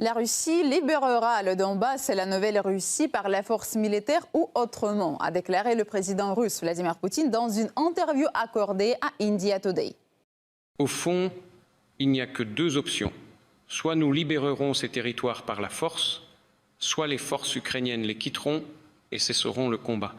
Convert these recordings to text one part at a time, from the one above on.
La Russie libérera le Donbass et la Nouvelle-Russie par la force militaire ou autrement, a déclaré le président russe Vladimir Poutine dans une interview accordée à India Today. Au fond, il n'y a que deux options. Soit nous libérerons ces territoires par la force, soit les forces ukrainiennes les quitteront et cesseront le combat.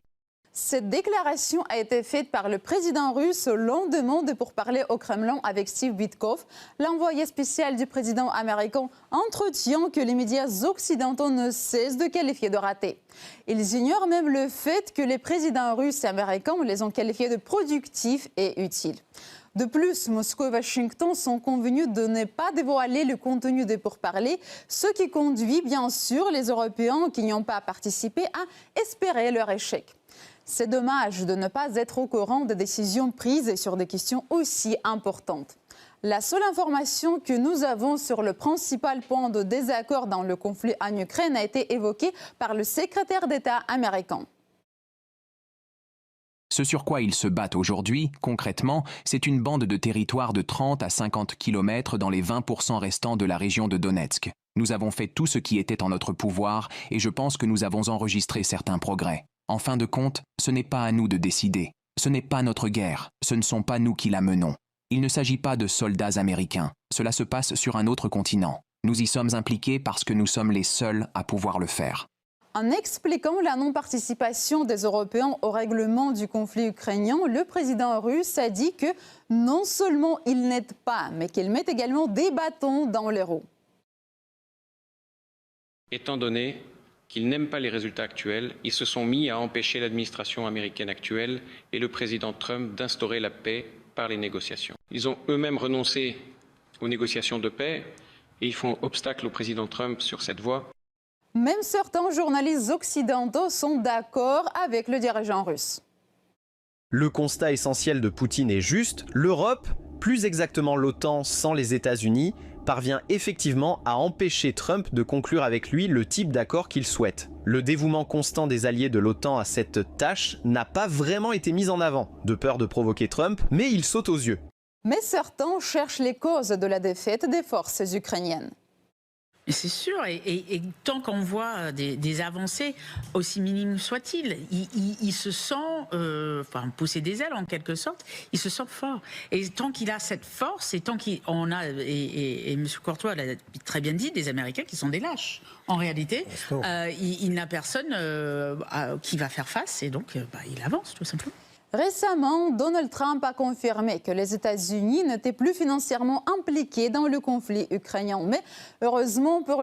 Cette déclaration a été faite par le président russe au lendemain de pourparlers au Kremlin avec Steve Witkoff, l'envoyé spécial du président américain, entretien que les médias occidentaux ne cessent de qualifier de raté. Ils ignorent même le fait que les présidents russes et américains les ont qualifiés de productifs et utiles. De plus, Moscou et Washington sont convenus de ne pas dévoiler le contenu des pourparlers, ce qui conduit bien sûr les Européens qui n'y ont pas participé à espérer leur échec. C'est dommage de ne pas être au courant des décisions prises sur des questions aussi importantes. La seule information que nous avons sur le principal point de désaccord dans le conflit en Ukraine a été évoquée par le secrétaire d'État américain. Ce sur quoi ils se battent aujourd'hui, concrètement, c'est une bande de territoire de 30 à 50 km dans les 20% restants de la région de Donetsk. Nous avons fait tout ce qui était en notre pouvoir et je pense que nous avons enregistré certains progrès. En fin de compte, ce n'est pas à nous de décider. Ce n'est pas notre guerre. Ce ne sont pas nous qui la menons. Il ne s'agit pas de soldats américains. Cela se passe sur un autre continent. Nous y sommes impliqués parce que nous sommes les seuls à pouvoir le faire. En expliquant la non-participation des Européens au règlement du conflit ukrainien, le président russe a dit que non seulement il n'aide pas, mais qu'il met également des bâtons dans les roues. Étant donné qu'ils n'aiment pas les résultats actuels, ils se sont mis à empêcher l'administration américaine actuelle et le président Trump d'instaurer la paix par les négociations. Ils ont eux-mêmes renoncé aux négociations de paix et ils font obstacle au président Trump sur cette voie. Même certains journalistes occidentaux sont d'accord avec le dirigeant russe. Le constat essentiel de Poutine est juste, l'Europe, plus exactement l'OTAN sans les États-Unis, parvient effectivement à empêcher Trump de conclure avec lui le type d'accord qu'il souhaite. Le dévouement constant des alliés de l'OTAN à cette tâche n'a pas vraiment été mis en avant, de peur de provoquer Trump, mais il saute aux yeux. Mais certains cherchent les causes de la défaite des forces ukrainiennes. C'est sûr, et tant qu'on voit des avancées, aussi minimes soient-ils, il se sent pousser des ailes en quelque sorte, il se sent fort. Et tant qu'il a cette force, et tant qu'on a, et M. Courtois l'a très bien dit, des Américains qui sont des lâches. En réalité, il n'a personne qui va faire face, et donc il avance tout simplement. Récemment, Donald Trump a confirmé que les États-Unis n'étaient plus financièrement impliqués dans le conflit ukrainien. Mais heureusement pour